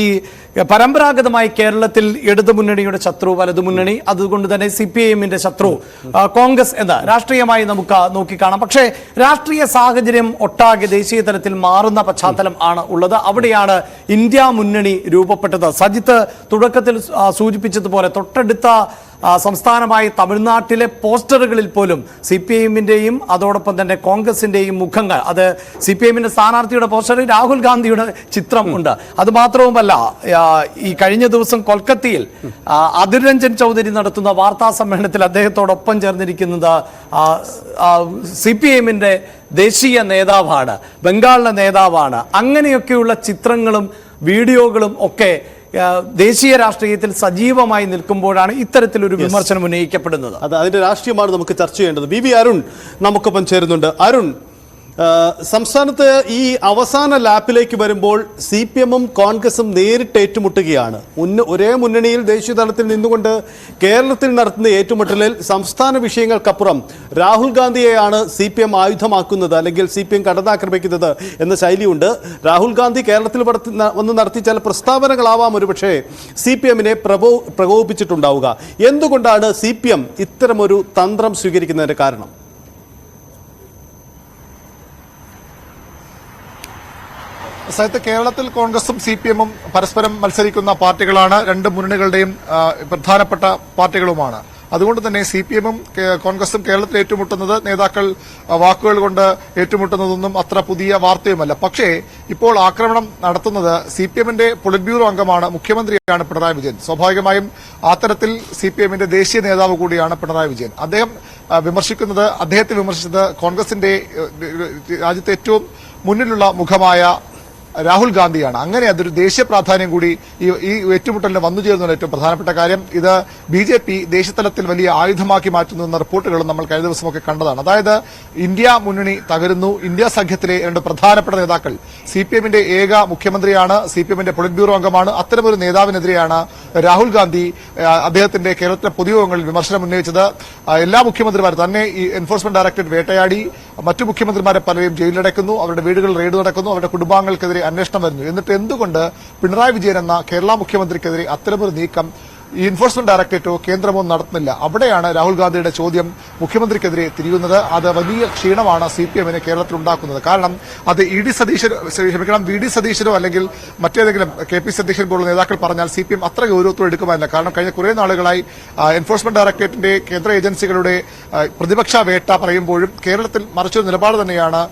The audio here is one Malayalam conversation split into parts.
ഈ പരമ്പരാഗതമായി കേരളത്തിൽ ഇടതുമുന്നണിയുടെ ശത്രു വലതുമുന്നണി, അതുകൊണ്ട് തന്നെ CPIMന്റെ ശത്രു കോൺഗ്രസ് എന്ന് രാഷ്ട്രീയമായി നമുക്ക് നോക്കിക്കാണാം. പക്ഷേ രാഷ്ട്രീയ സാഹചര്യം ഒട്ടാകെ ദേശീയ തലത്തിൽ മാറുന്ന പശ്ചാത്തലം ആണ് ഉള്ളത്. അവിടെയാണ് ഇന്ത്യ മുന്നണി രൂപപ്പെട്ടത്. സജിത്ത് തുടക്കത്തിൽ സൂചിപ്പിച്ചതുപോലെ തൊട്ടടുത്ത സംസ്ഥാനമായ തമിഴ്നാട്ടിലെ പോസ്റ്ററുകളിൽ പോലും CPIMന്റെയും അതോടൊപ്പം തന്നെ കോൺഗ്രസിന്റെയും മുഖങ്ങൾ, അത് CPIMന്റെ സ്ഥാനാർത്ഥിയുടെ പോസ്റ്ററിൽ രാഹുൽ ഗാന്ധിയുടെ ചിത്രം ഉണ്ട്. അത് മാത്രവുമല്ല, ഈ കഴിഞ്ഞ ദിവസം കൊൽക്കത്തയിൽ അധിർ രഞ്ജൻ ചൗധരി നടത്തുന്ന വാർത്താ സമ്മേളനത്തിൽ അദ്ദേഹത്തോടൊപ്പം ചേർന്നിരിക്കുന്നത് CPIMന്റെ ദേശീയ നേതാവാണ്, ബംഗാളിലെ നേതാവാണ്. അങ്ങനെയൊക്കെയുള്ള ചിത്രങ്ങളും വീഡിയോകളും ഒക്കെ ദേശീയ രാഷ്ട്രീയത്തിൽ സജീവമായി നിൽക്കുമ്പോഴാണ് ഇത്തരത്തിലൊരു വിമർശനം ഉന്നയിക്കപ്പെടുന്നത്. അതിന്റെ രാഷ്ട്രീയമാണ് നമുക്ക് ചർച്ച ചെയ്യേണ്ടത്. BB അരുൺ നമുക്കൊപ്പം ചേരുന്നുണ്ട്. അരുൺ, സംസ്ഥാനത്ത് ഈ അവസാന ലാപ്പിലേക്ക് വരുമ്പോൾ CPIMും കോൺഗ്രസും നേരിട്ട് ഏറ്റുമുട്ടുകയാണ്. ഒരേ മുന്നണിയിൽ ദേശീയ തലത്തിൽ നിന്നുകൊണ്ട് കേരളത്തിൽ നടത്തുന്ന ഏറ്റുമുട്ടലിൽ സംസ്ഥാന വിഷയങ്ങൾക്കപ്പുറം രാഹുൽ ഗാന്ധിയെയാണ് CPIM ആയുധമാക്കുന്നത്, അല്ലെങ്കിൽ CPIM കടന്നാക്രമിക്കുന്നത് എന്ന ശൈലിയുണ്ട്. രാഹുൽ ഗാന്ധി കേരളത്തിൽ വന്ന് നടത്തിയ ചില പ്രസ്താവനകളാവാം ഒരുപക്ഷെ CPIMനെ പ്രകോപിപ്പിച്ചിട്ടുണ്ടാവുക. എന്തുകൊണ്ടാണ് CPIM ഇത്തരമൊരു തന്ത്രം സ്വീകരിക്കുന്നതിന്റെ കാരണം? കേരളത്തിൽ കോൺഗ്രസും CPIMും പരസ്പരം മത്സരിക്കുന്ന പാർട്ടികളാണ്. രണ്ട് മുന്നണികളുടെയും പ്രധാനപ്പെട്ട പാർട്ടികളുമാണ്. അതുകൊണ്ട് തന്നെ CPIMും കോൺഗ്രസും കേരളത്തിൽ ഏറ്റുമുട്ടുന്നത്, നേതാക്കൾ വാക്കുകൾ കൊണ്ട് ഏറ്റുമുട്ടുന്നതൊന്നും അത്ര പുതിയ വാർത്തയുമല്ല. പക്ഷേ ഇപ്പോൾ ആക്രമണം നടത്തുന്നത് CPIMന്റെ പൊളിറ്റ് ബ്യൂറോ അംഗമാണ്, മുഖ്യമന്ത്രിയാണ് പിണറായി വിജയൻ. സ്വാഭാവികമായും ആ തരത്തിൽ CPIMന്റെ ദേശീയ നേതാവ് കൂടിയാണ് പിണറായി വിജയൻ. അദ്ദേഹത്തെ വിമർശിച്ചത് കോൺഗ്രസിന്റെ രാജ്യത്തെ ഏറ്റവും മുന്നിലുള്ള മുഖമായ രാഹുൽ ഗാന്ധിയാണ്. അങ്ങനെ അതൊരു ദേശീയ പ്രാധാന്യം കൂടി ഈ ഏറ്റുമുട്ടലിന് വന്നു ചേരുന്ന ഏറ്റവും പ്രധാനപ്പെട്ട കാര്യം. ഇത് BJP ദേശീയതലത്തിൽ വലിയ ആയുധമാക്കി മാറ്റുന്ന റിപ്പോർട്ടുകളും നമ്മൾ കഴിഞ്ഞ ദിവസമൊക്കെ കണ്ടതാണ്. അതായത് ഇന്ത്യ മുന്നണി തകരുന്നു. ഇന്ത്യ സഖ്യത്തിലെ രണ്ട് പ്രധാനപ്പെട്ട നേതാക്കൾ, CPIMന്റെ ഏക മുഖ്യമന്ത്രിയാണ്, CPIMന്റെ പൊളിറ്റ് ബ്യൂറോ അംഗമാണ്. അത്തരമൊരു നേതാവിനെതിരെയാണ് രാഹുൽ ഗാന്ധി അദ്ദേഹത്തിന്റെ കേരളത്തിലെ പൊതുയോഗങ്ങളിൽ വിമർശനം ഉന്നയിച്ചത്. എല്ലാ മുഖ്യമന്ത്രിമാരും തന്നെ ഈ എൻഫോഴ്സ്മെന്റ് ഡയറക്ടറേറ്റ് വേട്ടയാടി, മറ്റു മുഖ്യമന്ത്രിമാരെ പലരെയും ജയിലിലടക്കുന്നു, അവരുടെ വീടുകളിൽ റെയ്ഡ് നടക്കുന്നു, അവരുടെ കുടുംബാംഗങ്ങൾക്കെതിരെ അന്വേഷണം വരുന്നു. എന്നിട്ട് എന്തുകൊണ്ട് പിണറായി വിജയൻ എന്ന കേരള മുഖ്യമന്ത്രിക്കെതിരെ അത്തരമൊരു നീക്കം ഈ എൻഫോഴ്സ്മെന്റ് ഡയറക്ടറേറ്റോ കേന്ദ്രമോ നടത്തുന്നില്ല? അവിടെയാണ് രാഹുൽ ഗാന്ധിയുടെ ചോദ്യം മുഖ്യമന്ത്രിക്കെതിരെ തിരിയുന്നത്. അത് വലിയ ക്ഷീണമാണ് CPIMന് കേരളത്തിൽ ഉണ്ടാക്കുന്നത്. കാരണം അത് VD സതീശനോ അല്ലെങ്കിൽ മറ്റേതെങ്കിലും KPC അധ്യക്ഷൻ പോലുള്ള നേതാക്കൾ പറഞ്ഞാൽ CPIM അത്ര ഗൌരവത്തോടെ എടുക്കുമായില്ല. കാരണം കഴിഞ്ഞ കുറെ നാളുകളായി എൻഫോഴ്സ്മെന്റ് ഡയറക്ടറേറ്റിന്റെ കേന്ദ്ര ഏജൻസികളുടെ പ്രതിപക്ഷ വേട്ട പറയുമ്പോഴും കേരളത്തിൽ മറിച്ചൊരു നിലപാട് തന്നെയാണ്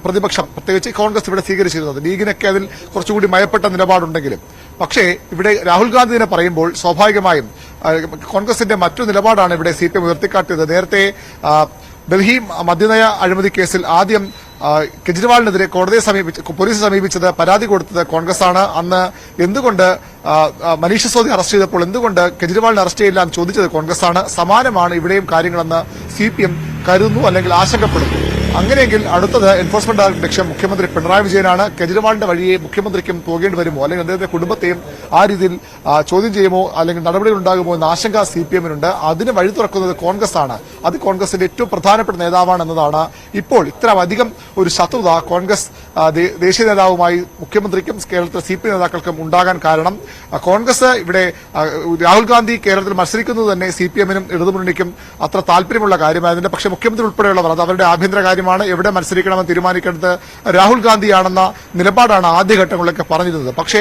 പ്രതിപക്ഷം, പ്രത്യേകിച്ച് കോൺഗ്രസ് ഇവിടെ സ്വീകരിച്ചിരുന്നത്. ലീഗിനൊക്കെ അതിൽ കുറച്ചുകൂടി മയപ്പെട്ട നിലപാടുണ്ടെങ്കിലും. പക്ഷേ ഇവിടെ രാഹുൽ ഗാന്ധിനെ പറയുമ്പോൾ സ്വാഭാവികമായും കോൺഗ്രസിന്റെ മറ്റു നിലപാടാണ് ഇവിടെ CPIM ഉയർത്തിക്കാട്ടിയത്. നേരത്തെ ഡൽഹി മദ്യനയ അഴിമതി കേസിൽ ആദ്യം കെജ്രിവാളിനെതിരെ പോലീസ് സമീപിച്ചത്, പരാതി കൊടുത്തത് കോൺഗ്രസാണ്. അന്ന് എന്തുകൊണ്ട് മനീഷ് സിസോദിയെ അറസ്റ്റ് ചെയ്തപ്പോൾ എന്തുകൊണ്ട് കെജ്രിവാളിനെ അറസ്റ്റ് ചെയ്യില്ല എന്ന് ചോദിച്ചത് കോൺഗ്രസാണ്. സമാനമാണ് ഇവിടെയും കാര്യങ്ങളെന്ന് CPIM കരുതുന്നു, അല്ലെങ്കിൽ ആശങ്കപ്പെടുന്നു. അങ്ങനെയെങ്കിൽ അടുത്തത് എൻഫോഴ്സ്മെന്റ് ഡയറക്ടർ ലക്ഷ്യം മുഖ്യമന്ത്രി പിണറായി വിജയനാണ്. കെജ്രിവാളിന്റെ വഴിയെ മുഖ്യമന്ത്രിക്കും പോകേണ്ടി വരുമോ, അല്ലെങ്കിൽ അദ്ദേഹത്തെ കുടുംബത്തെയും ആ രീതിയിൽ ചോദ്യം ചെയ്യുമോ, അല്ലെങ്കിൽ നടപടികൾ ഉണ്ടാകുമോ എന്ന ആശങ്ക CPIMനുണ്ട്. അതിന് വഴി തുറക്കുന്നത് കോൺഗ്രസ് ആണ്. അത് കോൺഗ്രസിന്റെ ഏറ്റവും പ്രധാനപ്പെട്ട നേതാവാണെന്നതാണ് ഇപ്പോൾ ഇത്ര അധികം ഒരു ശത്രുത കോൺഗ്രസ് ദേശീയ നേതാവുമായി മുഖ്യമന്ത്രിക്കും കേരളത്തിലെ CPIM നേതാക്കൾക്കും ഉണ്ടാകാൻ കാരണം. കോൺഗ്രസ് ഇവിടെ രാഹുൽ ഗാന്ധി കേരളത്തിൽ മത്സരിക്കുന്നത് തന്നെ CPIMനും ഇടതുമുന്നണിക്കും അത്ര താല്പര്യമുള്ള കാര്യമായതിന്റെ, പക്ഷേ മുഖ്യമന്ത്രി ഉൾപ്പെടെയുള്ളവർ അത് അവരുടെ ആഭ്യന്തര കാര്യമാണ്, എവിടെ മത്സരിക്കണമെന്ന് തീരുമാനിക്കേണ്ടത് രാഹുൽ ഗാന്ധിയാണെന്ന നിലപാടാണ് ആദ്യഘട്ടങ്ങളിലൊക്കെ പറഞ്ഞിരുന്നത്. പക്ഷേ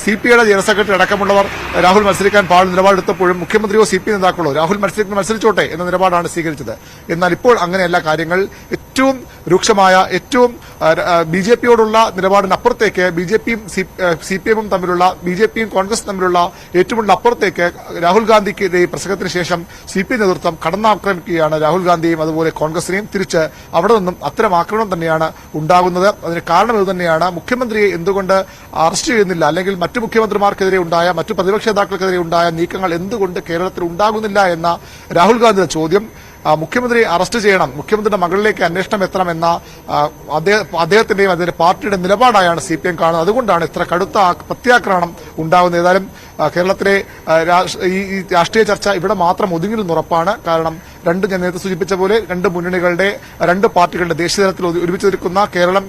CPIയുടെ ജനറൽ സെക്രട്ടറി അടക്കമുള്ളവർ രാഹുൽ മത്സരിക്കാൻ പാടുന്ന നിലപാടെടുത്തപ്പോഴും മുഖ്യമന്ത്രിയോ CPIM നേതാക്കളോ രാഹുൽ മത്സരിച്ചോട്ടെ എന്ന നിലപാടാണ് സ്വീകരിച്ചത്. എന്നാൽ ഇപ്പോൾ അങ്ങനെയല്ല കാര്യങ്ങൾ. ഏറ്റവും രൂക്ഷമായ, ഏറ്റവും BJPയോടുള്ള നിലപാടിനപ്പുറത്തേക്ക് CPIMും തമ്മിലുള്ള, BJPയും കോൺഗ്രസും തമ്മിലുള്ള ഏറ്റുമുട്ടലിനപ്പുറത്തേക്ക് രാഹുൽ ഗാന്ധിക്കെതിരെ പ്രസംഗത്തിന് ശേഷം CPIM നേതൃത്വം കടന്നാക്രമിക്കുകയാണ് രാഹുൽ ഗാന്ധിയെയും അതുപോലെ കോൺഗ്രസിനെയും. തിരിച്ച് അവിടെ നിന്നും അത്തരം ആക്രമണം തന്നെയാണ് ഉണ്ടാകുന്നത്. അതിന് കാരണം ഇതുതന്നെയാണ്. മുഖ്യമന്ത്രിയെ എന്തുകൊണ്ട് അറസ്റ്റ് ചെയ്യുന്നില്ല, അല്ലെങ്കിൽ മറ്റു മുഖ്യമന്ത്രിമാർക്കെതിരെ ഉണ്ടായ, മറ്റു പ്രതിപക്ഷ നേതാക്കൾക്കെതിരെ ഉണ്ടായ നീക്കങ്ങൾ എന്തുകൊണ്ട് കേരളത്തിൽ ഉണ്ടാകുന്നില്ല എന്ന രാഹുൽ ഗാന്ധിയുടെ ചോദ്യം. മുഖ്യമന്ത്രി അറസ്റ്റ് ചെയ്യണം, മുഖ്യമന്ത്രിയുടെ മകളിലേക്ക് അന്വേഷണം എത്തണമെന്ന അദ്ദേഹത്തിന്റെയും അതിന്റെ പാർട്ടിയുടെ നിലപാടായാണ് CPIM കാണുന്നത്. അതുകൊണ്ടാണ് ഇത്ര കടുത്ത പ്രത്യാക്രമണം ഉണ്ടാകുന്നത്. ഏതായാലും കേരളത്തിലെ ഈ രാഷ്ട്രീയ ചർച്ച ഇവിടെ മാത്രം ഒതുങ്ങില്ലെന്ന് ഉറപ്പാണ്. കാരണം ഞാൻ നേരത്തെ സൂചിപ്പിച്ച പോലെ രണ്ട് പാർട്ടികളുടെ ദേശീയ തലത്തിൽ ഒരുമിച്ച് നിൽക്കുന്ന കേരളം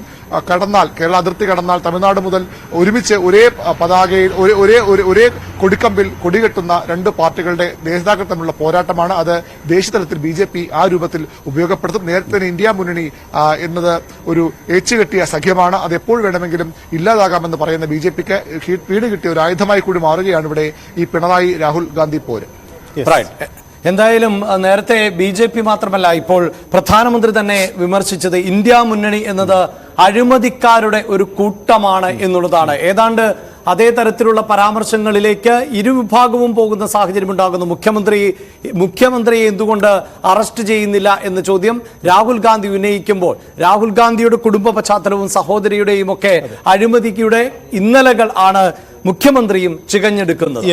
കേരള അതിർത്തി കടന്നാൽ തമിഴ്നാട് മുതൽ ഒരുമിച്ച് ഒരേ പതാകയിൽ ഒരേ കൊടിക്കമ്പിൽ കൊടികെട്ടുന്ന രണ്ട് പാർട്ടികളുടെ നേതാക്കൾ തമ്മിലുള്ള പോരാട്ടമാണ്. അത് ദേശീയ തലത്തിൽ BJP ആ രൂപത്തിൽ ഉപയോഗപ്പെടുത്തും. നേരത്തെ തന്നെ ഇന്ത്യ മുന്നണി എന്നത് ഒരു ഏച്ചുകെട്ടിയ സഖ്യമാണ്. അത് എപ്പോൾ വേണമെങ്കിലും ഇല്ലാതാകാമെന്ന് പറയുന്ന BJPക്ക് പീഡ് കിട്ടിയ ഒരു ആയുധമായി കൂടി മാറുകയാണ് ഇവിടെ ഈ പിണറായി രാഹുൽ ഗാന്ധി പോര്. എന്തായാലും നേരത്തെ BJP മാത്രമല്ല, ഇപ്പോൾ പ്രധാനമന്ത്രി തന്നെ വിമർശിച്ചത് ഇന്ത്യ മുന്നണി എന്നത് അഴിമതിക്കാരുടെ ഒരു കൂട്ടമാണ് എന്നുള്ളതാണ്. ഏതാണ്ട് അതേ തരത്തിലുള്ള പരാമർശങ്ങളിലേക്ക് ഇരുവിഭാഗവും പോകുന്ന സാഹചര്യം ഉണ്ടാകുന്നു. മുഖ്യമന്ത്രിയെ എന്തുകൊണ്ട് അറസ്റ്റ് ചെയ്യുന്നില്ല എന്ന ചോദ്യം രാഹുൽ ഗാന്ധി ഉന്നയിക്കുമ്പോൾ രാഹുൽ ഗാന്ധിയുടെ കുടുംബ പശ്ചാത്തലവും സഹോദരിയുടെയും ഒക്കെ അഴിമതിയുടെ ഇന്നലകൾ ആണ് മുഖ്യമന്ത്രിയും ചികഞ്ഞെടുക്കുന്നത്.